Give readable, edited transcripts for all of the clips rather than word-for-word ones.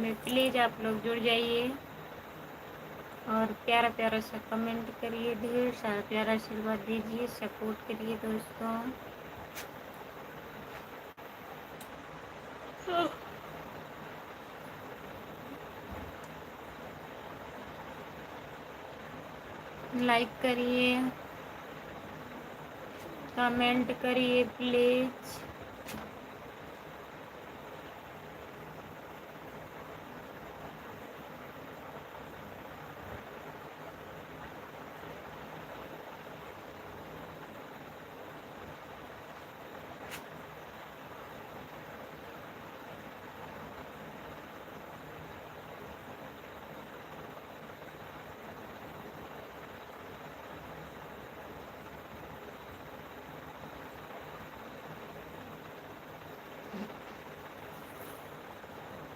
में प्लीज़ आप लोग जुड़ जाइए और प्यारा प्यारा सा कमेंट करिए, ढेर सारा प्यारा आशीर्वाद दीजिए, सपोर्ट करिए दोस्तों। लाइक करिए, कमेंट करिए प्लीज़।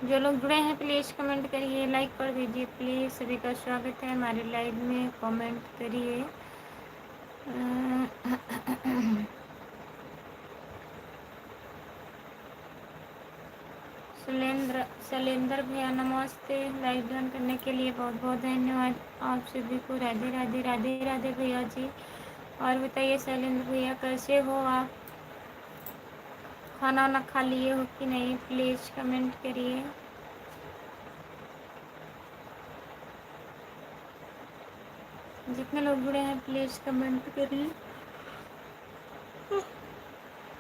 जो लोग जुड़े हैं प्लीज़ कमेंट करिए, लाइक कर दीजिए प्लीज़। सभी का स्वागत है हमारे लाइव में, कमेंट करिए। शैलेंद्र भैया नमस्ते, लाइव ज्वाइन करने के लिए बहुत बहुत धन्यवाद आप सभी को। राधे राधे राधे राधे भैया जी। और बताइए शैलेंद्र भैया कैसे हो आप, खाना वाना खा लिए हो कि नहीं, प्लीज़ कमेंट करिए। जितने लोग जुड़े हैं प्लीज़ कमेंट करिए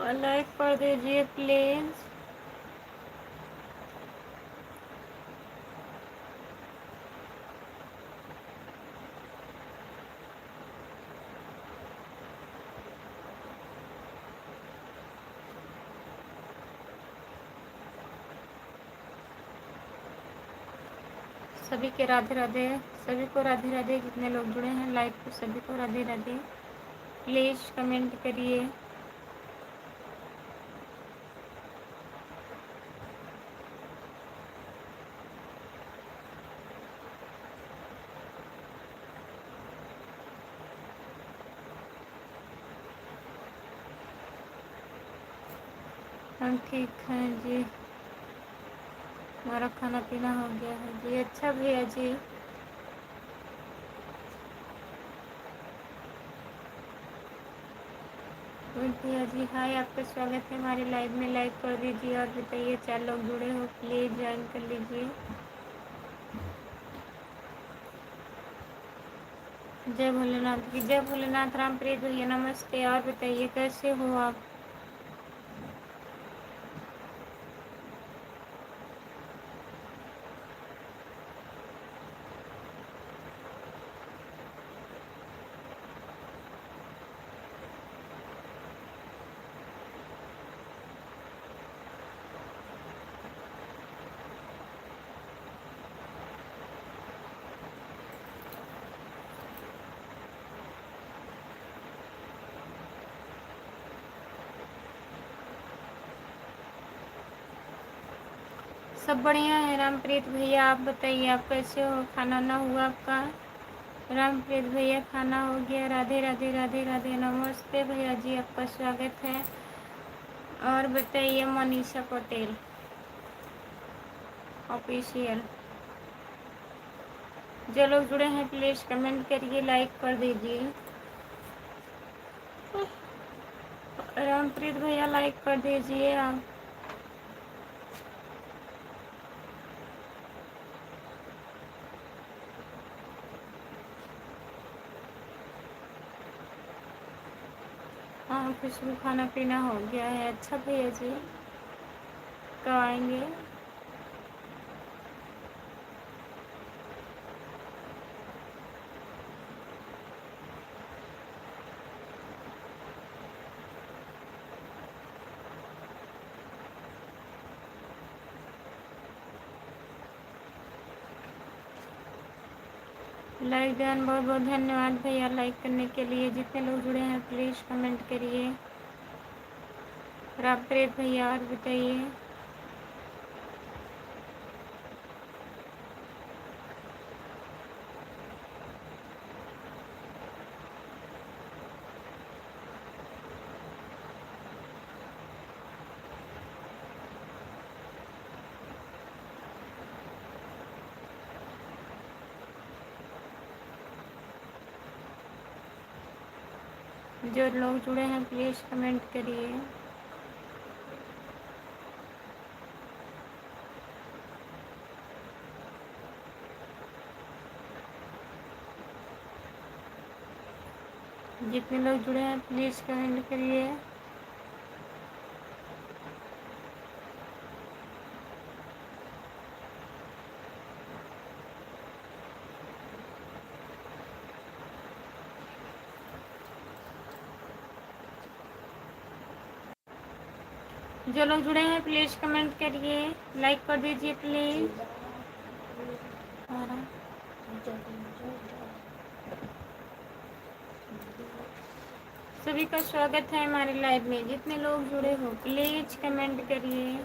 और लाइक कर दीजिए प्लीज़। सभी के राधे राधे, सभी को राधे राधे। जितने लोग जुड़े हैं लाइव पे सभी को राधे राधे। प्लीज़ कमेंट करिए। हम ठीक हैं जी, हमारा खाना पीना हो गया है जी। अच्छा भैया जी, भैया जी हाय, आपका स्वागत है हमारे लाइव में। लाइक कर दीजिए और बताइए 4 लोग जुड़े हो प्लीज़ ज्वाइन कर लीजिए। जय भोलेनाथ की जय भोलेनाथ। रामप्रीत भैया नमस्ते, और बताइए कैसे हो आप। सब बढ़िया है रामप्रीत भैया, आप बताइए आप कैसे हो, खाना ना हुआ आपका। रामप्रीत भैया खाना हो गया। राधे राधे राधे राधे। नमस्ते भैया जी, आपका स्वागत है। और बताइए मनीषा पटेल ऑफिशियल। जो लोग जुड़े हैं प्लीज़ कमेंट करिए, लाइक कर दीजिए। रामप्रीत भैया लाइक कर दीजिए आप। हाँ खुशबू, खाना पीना हो गया है। अच्छा भैया जी, कब आएंगे। लाइक डन, बहुत बहुत धन्यवाद भैया लाइक करने के लिए। जितने लोग जुड़े हैं प्लीज़ कमेंट करिए। रामप्रीत भैया और बताइए। जो लोग जुड़े हैं प्लीज़ कमेंट करिए। जितने लोग जुड़े हैं प्लीज़ कमेंट करिए। जो लोग जुड़े हैं प्लीज़ कमेंट करिए, लाइक कर दीजिए प्लीज़। सभी का स्वागत है हमारे लाइव में। जितने लोग जुड़े हो प्लीज़ कमेंट करिए।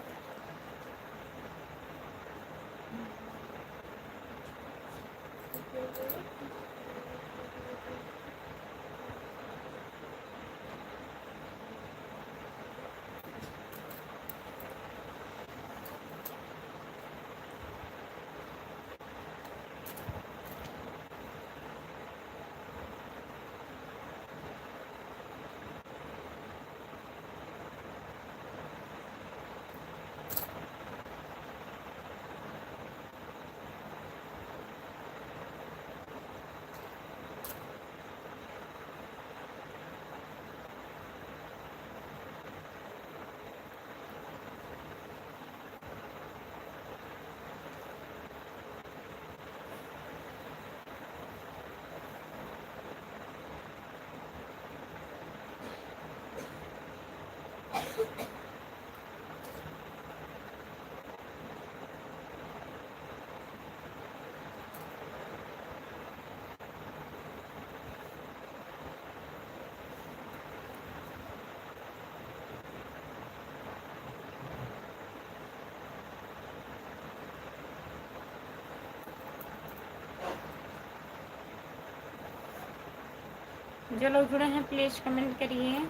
जो लोग जुड़े हैं प्लीज़ कमेंट करिए।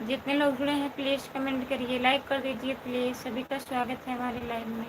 जितने लोग जुड़े हैं प्लीज़ कमेंट करिए, लाइक कर दीजिए प्लीज़। सभी का स्वागत है हमारे लाइव में।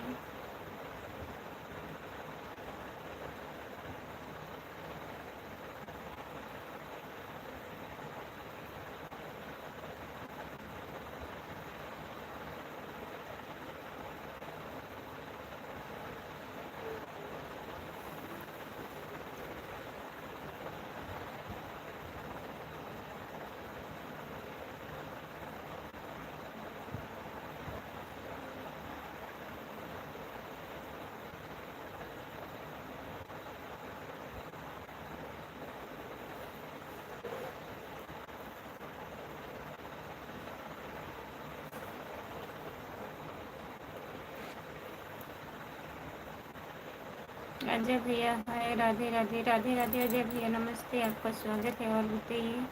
अजय भैया हाय, राधे राधे। राधे राधे अजय भैया, नमस्ते, आपका स्वागत है। और बताइए।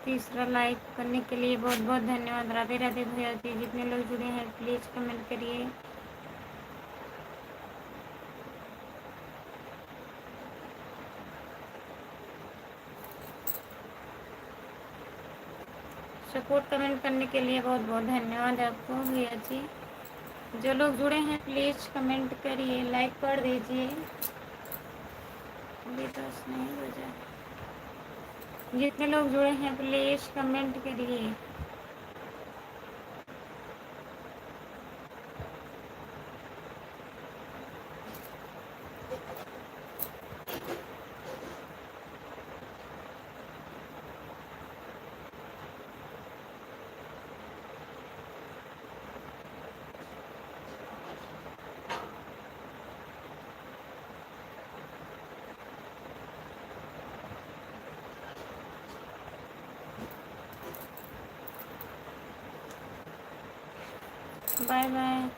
तीसरा लाइक करने के लिए बहुत बहुत धन्यवाद। राधे राधे भैया जी। जितने लोग जुड़े हैं प्लीज़ कमेंट करिए। सपोर्ट कमेंट करने के लिए बहुत बहुत धन्यवाद आपको भैया जी। जो लोग जुड़े हैं प्लीज़ कमेंट करिए, लाइक कर दीजिए। अभी तो नहीं बजा। जितने लोग जुड़े हैं प्लीज़ कमेंट करिए। Bye bye.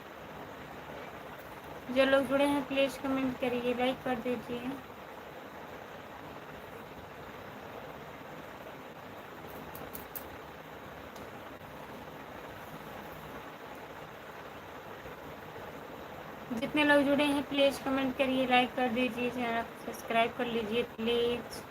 जो लोग जुड़े हैं प्लीज़ कमेंट करिए, लाइक कर दीजिए। जितने लोग जुड़े हैं प्लीज़ कमेंट करिए, लाइक कर दीजिए, चैनल को सब्सक्राइब कर लीजिए प्लीज़।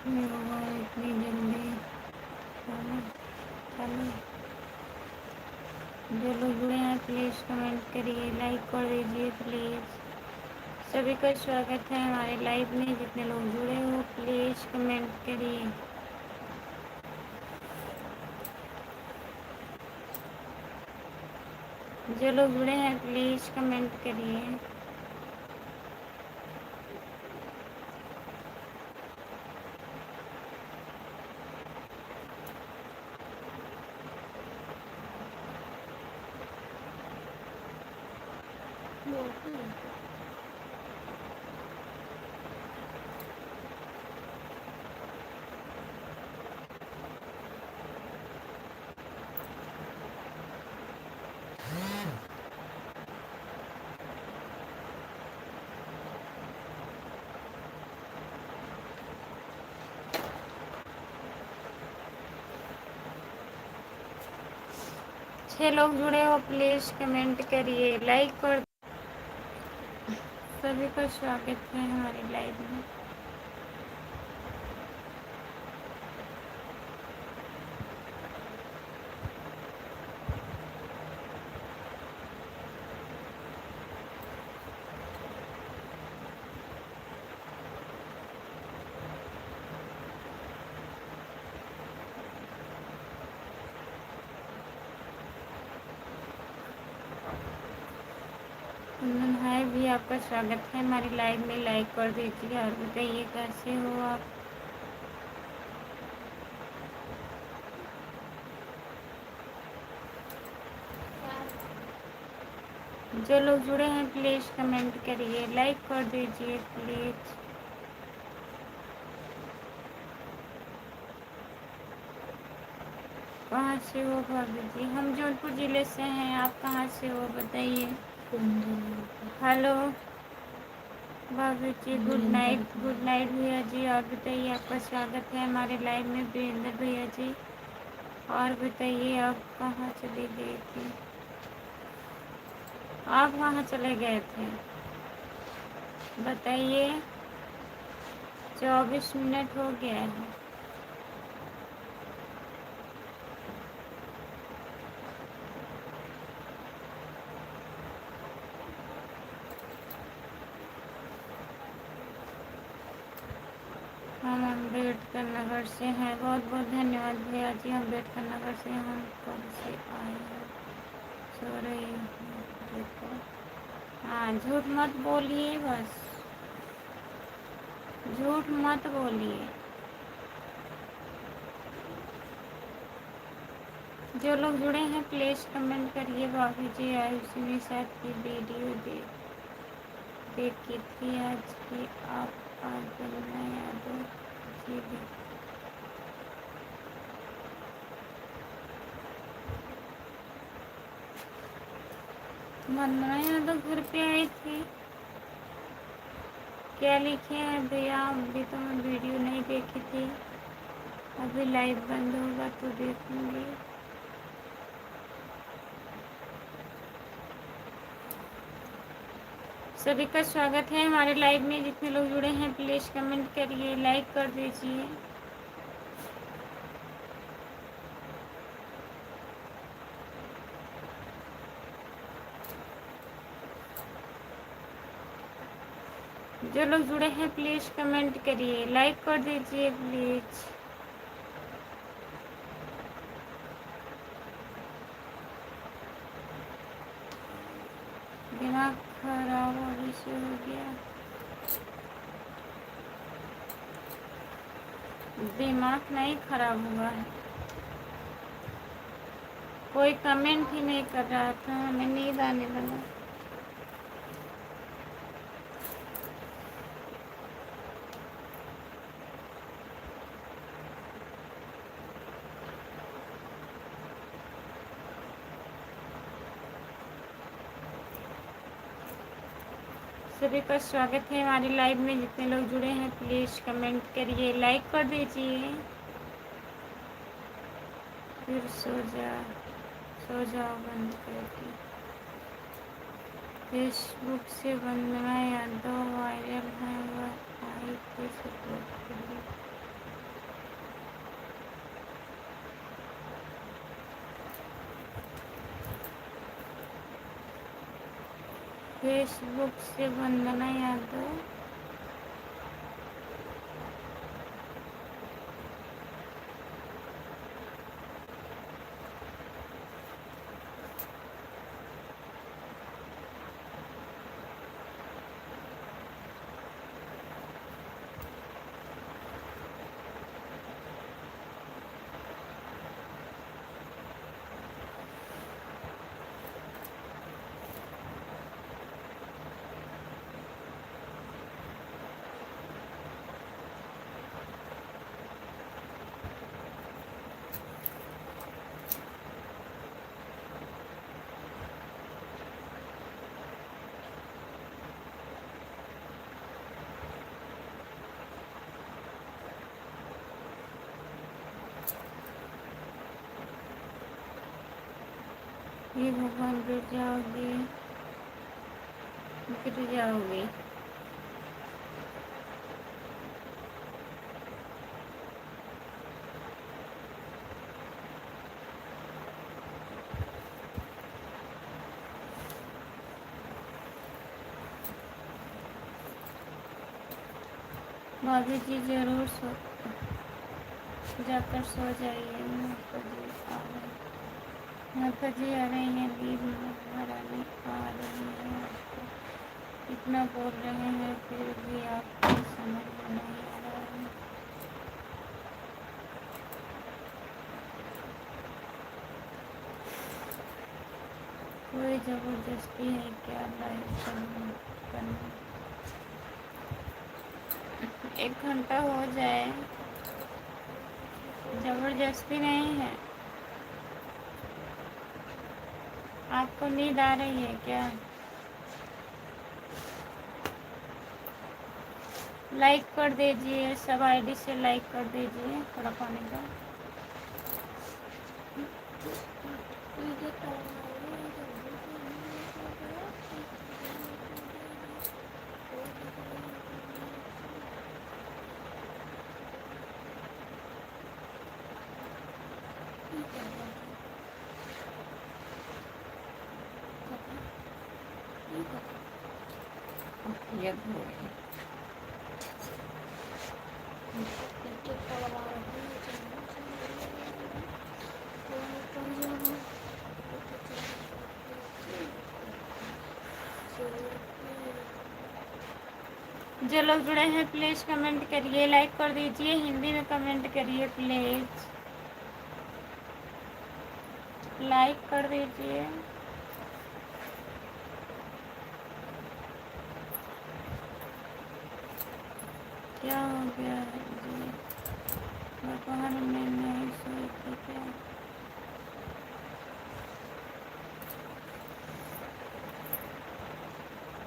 होगा इतनी जल्दी। चलो चलो, जो लोग जुड़े हैं प्लीज़ कमेंट करिए, लाइक कर दीजिए प्लीज़। सभी का स्वागत है हमारे लाइव में। जितने लोग जुड़े हो प्लीज़ कमेंट करिए। जो लोग जुड़े हैं प्लीज़ कमेंट करिए। छह लोग जुड़े हो प्लीज़ कमेंट करिए, लाइक कर। सभी का स्वागत है हमारे लाइव में। कुंदन हाय भी, आपका स्वागत है हमारी लाइव में। लाइक कर दीजिए और बताइए कैसे हो आप। जो लोग जुड़े हैं प्लीज़ कमेंट करिए, लाइक कर दीजिए प्लीज़। कहाँ से हो भाभी जी? हम जौनपुर ज़िले से हैं, आप कहाँ से हो बताइए। हेलो भाभी जी, गुड नाइट। गुड नाइट भैया जी। और बताइए, आपका स्वागत है हमारे लाइव में वीरेंद्र भैया जी। और बताइए आप कहाँ चली गई थी? आप कहाँ चले गए थे बताइए। 24 मिनट हो गया है। हम अम्बेडकर नगर से हैं। बहुत बहुत धन्यवाद भैया जी। अम्बेडकर नगर से हम कब से आए हैं, सो रही हूँ देखो। हाँ, झूठ मत बोलिए, बस झूठ मत बोलिए। जो लोग जुड़े हैं प्लीज़ कमेंट करिए। भाभी जी आयुषी निषाद की वीडियो देखी थी आज की, आप आज बनना यादव जी देखी। वंदना यादव घर पे आई थी। क्या लिखे हैं भैया? अभी तो मैं वीडियो नहीं देखी थी, अभी लाइव बंद होगा तो देखूंगी। सभी का स्वागत है हमारे लाइव में। जितने लोग जुड़े हैं प्लीज़ कमेंट करिए, लाइक कर दीजिए। जो लोग जुड़े हैं प्लीज़ कमेंट करिए, लाइक कर दीजिए प्लीज़। दिमाग खराब अभी से हो गया। दिमाग नहीं खराब हुआ है, कोई कमेंट ही नहीं कर रहा था, हमें नींद आने लगा। सभी का स्वागत है हमारी लाइव में। जितने लोग जुड़े हैं प्लीज़ कमेंट करिए, लाइक कर दीजिए। फिर सो जाओ बंद करके। फेसबुक से वंदना यादव वायरल है, वह आई थी सपोर्ट के लिए। फेसबुक से वंदना यादव। ये भगवान गिर जाओगे, गिर जाओगे। भाभी जी जरूर जाकर सो जाइए। माता जी आ रही हैं, नींद महारानी आ रही है। इतना बोल रहे हैं फिर भी आपको समझ में नहीं आ रहा है। कोई जबरदस्ती है क्या लाइव करना? 1 घंटा हो जाए, जबरदस्ती नहीं है। आपको नींद आ रही है क्या? लाइक कर दीजिए, सब आईडी से लाइक कर दीजिए। थोड़ा पानी का जो लोग जुड़े हैं प्लीज़ कमेंट करिए, लाइक कर दीजिए, हिंदी में कमेंट करिए प्लीज़, लाइक कर दीजिए। क्या हो गया है जी? दोपहर में नहीं सोई थी क्या?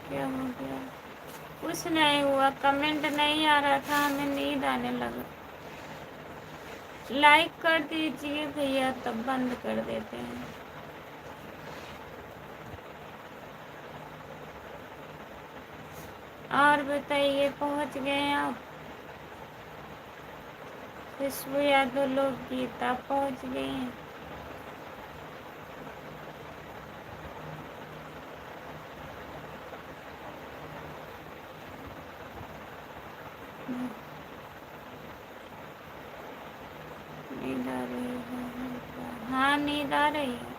क्या हो गया? कुछ नहीं हुआ, कमेंट नहीं आ रहा था, हमें नींद आने लगा। लाइक कर दीजिए भैया, तब बंद कर देते हैं। और बताइए, पहुंच गए आप? खुशबू यादव लोग गीता पहुंच गई हैं। नींद आ रही है? हाँ नींद आ रही है।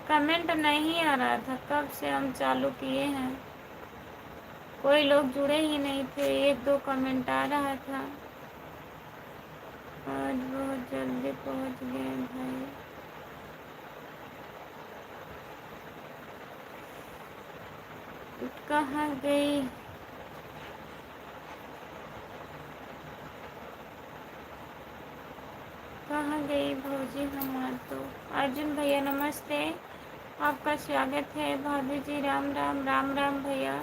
कमेंट नहीं आ रहा था, कब से हम चालू किए हैं, कोई लोग जुड़े ही नहीं थे। 1-2 कमेंट आ रहा था। आज बहुत जल्दी पहुंच गए भाई। कहाँ गई? कहाँ गई भौजी हमार तो? अर्जुन भैया नमस्ते, आपका स्वागत है। भाभी जी राम राम। राम राम भैया।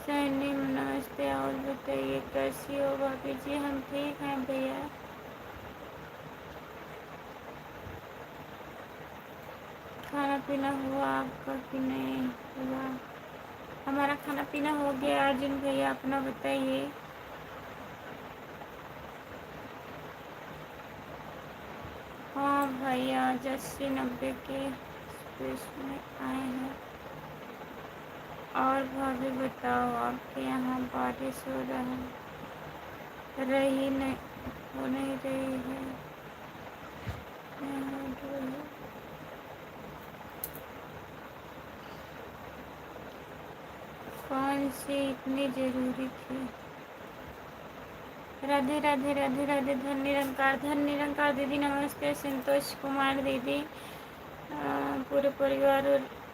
सैनी नमस्ते। और बताइए कैसी हो भाभी जी? हम ठीक हैं भैया। खाना पीना हुआ आपका कि नहीं हुआ? हमारा खाना पीना हो गया। अर्जुन भैया अपना बताइए। हाँ भैया 80-90 के प्रदेश में आए हैं। और भाभी बताओ, आपके यहाँ बारिश हो रही नहीं, हो नहीं रही है? यहाँ तो है। कौन सी इतनी ज़रूरी थी? राधे राधे राधे राधे। धन निरंकार दीदी नमस्ते। संतोष कुमार दीदी, पूरे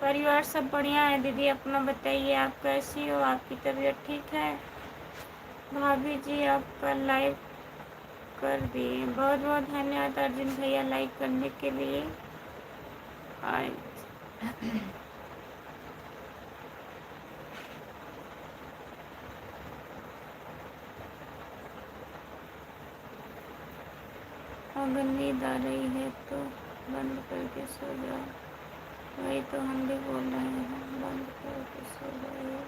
परिवार सब बढ़िया है दीदी। अपना बताइए, आप कैसी हो? आपकी तबीयत ठीक है? भाभी जी आपका लाइक कर दिए, बहुत बहुत धन्यवाद अर्जुन भैया लाइक करने के लिए। आज अगर नींद आ रही है तो बंद करके सो जाओ। वही तो हम भी बोल रहे हैं, बंद करके सो जाओ,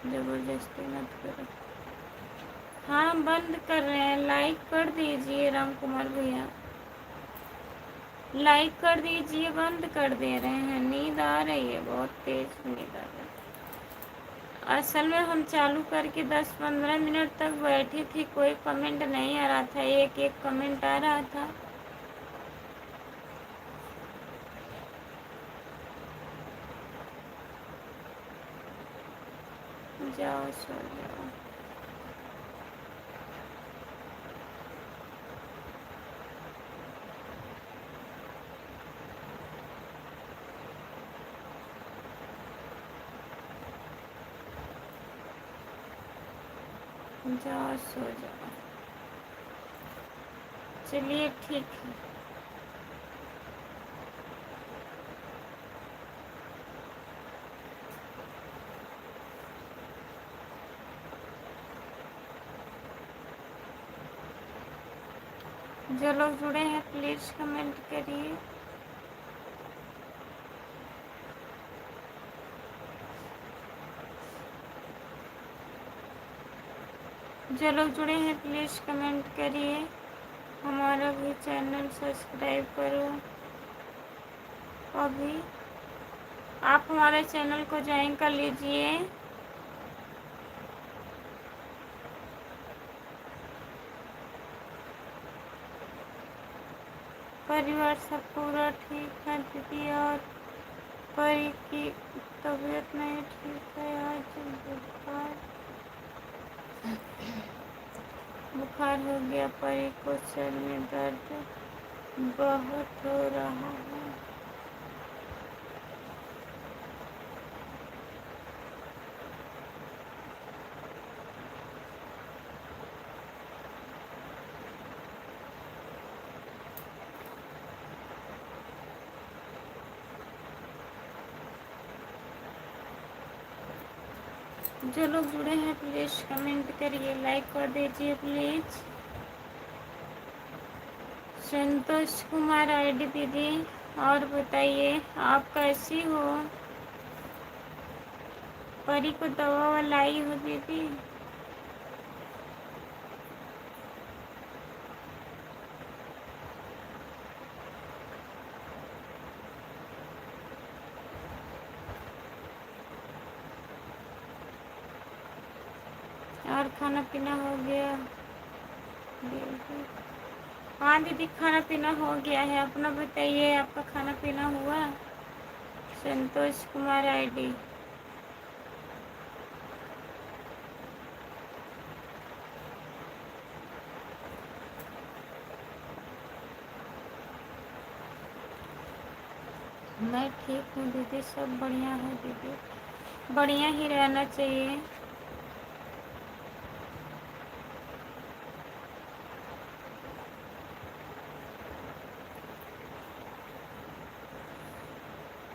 जबरदस्ती मत करो। हाँ बंद कर रहे हैं। लाइक कर दीजिए राम कुमार भैया, लाइक कर दीजिए। बंद कर दे रहे हैं, नींद आ रही है, बहुत तेज नींद आ रही है। असल में हम चालू करके 10-15 मिनट तक बैठी थी, कोई कमेंट नहीं आ रहा था, एक एक कमेंट आ रहा था। जाओ सो जाओ। जाओ सो जाओ। चलिए ठीक है। जो लोग जुड़े हैं प्लीज़ कमेंट करिए। जो लोग जुड़े हैं प्लीज़ कमेंट करिए। हमारा भी चैनल सब्सक्राइब करो। अभी आप हमारे चैनल को ज्वाइन कर लीजिए। परिवार सब पूरा ठीक है दीदी, और परी की तबीयत नहीं ठीक है। आज बुखार हो गया, परी को सर में दर्द बहुत हो रहा है। जो लोग जुड़े हैं प्लीज़ कमेंट करिए, लाइक कर दीजिए प्लीज़। संतोष कुमार आईडी दीदी, और बताइए आप कैसी हो? परी को दवा लाई हो दीदी? और खाना पीना हो गया? हाँ दीदी खाना पीना हो गया है। अपना बताइए, आपका खाना पीना हुआ? संतोष कुमार आईडी। मैं ठीक हूँ दीदी, सब बढ़िया है दीदी, बढ़िया ही रहना चाहिए।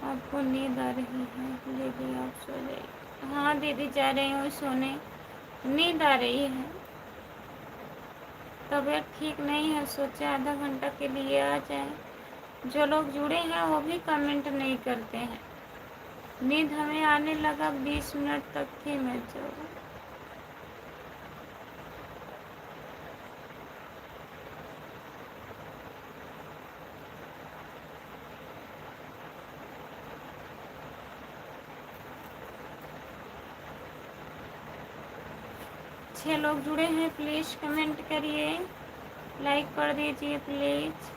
आपको नींद आ रही है दीदी, आप सो जाइए। हाँ दीदी जा रही हूँ सोने, नींद आ रही है, तबीयत ठीक नहीं है, सोचे आधा घंटा के लिए आ जाए। जो लोग जुड़े हैं वो भी कमेंट नहीं करते हैं। नींद हमें आने लगा 20 मिनट तक थी मैं जो। 6 लोग जुड़े हैं, प्लीज़ कमेंट करिए, लाइक कर दीजिए प्लीज़।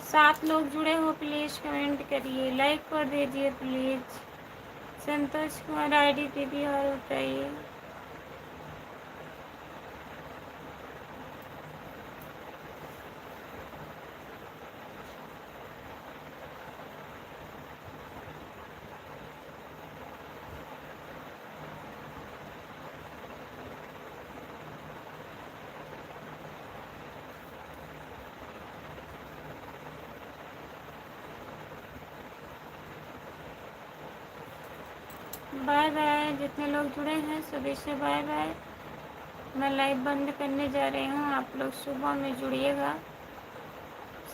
सात लोग जुड़े हो, प्लीज़ कमेंट करिए, लाइक कर दीजिए प्लीज़। संतोष कुमार आईडी दीदी और बताइए। बाय बाय, जितने लोग जुड़े हैं सभी से बाय बाय। मैं लाइव बंद करने जा रही हूँ, आप लोग सुबह में जुड़िएगा।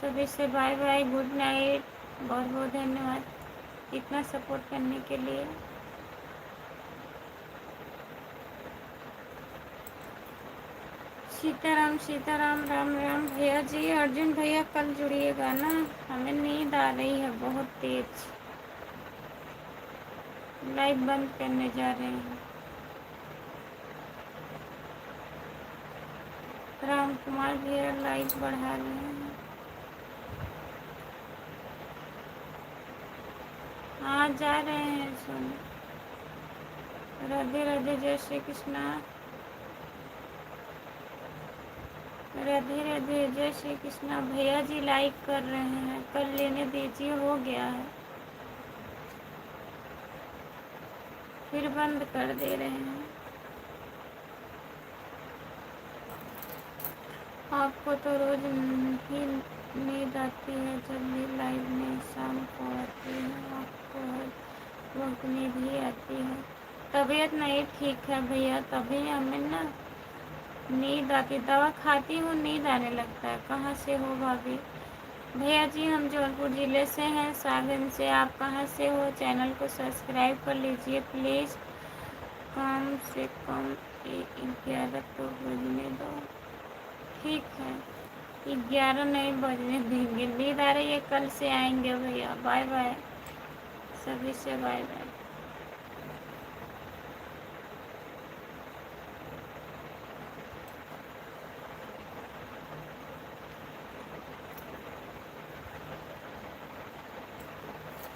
सभी से बाय बाय, गुड नाइट। बहुत बहुत धन्यवाद इतना सपोर्ट करने के लिए। सीताराम सीताराम, राम राम भैया जी। अर्जुन भैया कल जुड़िएगा ना, हमें नींद आ रही है बहुत तेज। लाइव बंद करने जा रहे हैं। राम कुमार भैया लाइव बढ़ा रहे हैं। हाँ जा रहे हैं सुन। राधे राधे, जय श्री कृष्णा। राधे राधे, जय श्री कृष्णा। भैया जी लाइक कर रहे हैं, कर लेने दीजिए, हो गया है। फिर बंद कर दे रहे हैं। आपको तो रोज ही नींद आती है, जब भी लाइव में शाम को आती है आपको हर वक्त नींद ही आती है। तबीयत नहीं ठीक है भैया, तभी हमें ना नींद आती। दवा खाती हूँ नींद आने लगता है। कहाँ से हो भाभी? भैया जी हम जौनपुर ज़िले से हैं, सागन से। आप कहाँ से हो? चैनल को सब्सक्राइब कर लीजिए प्लीज़। कम से कम 11 तो बजने दो। ठीक है, 11 नहीं बजने देंगे। नींद आ रही है, कल से आएंगे भैया। बाय बाय, सभी से बाय बाय।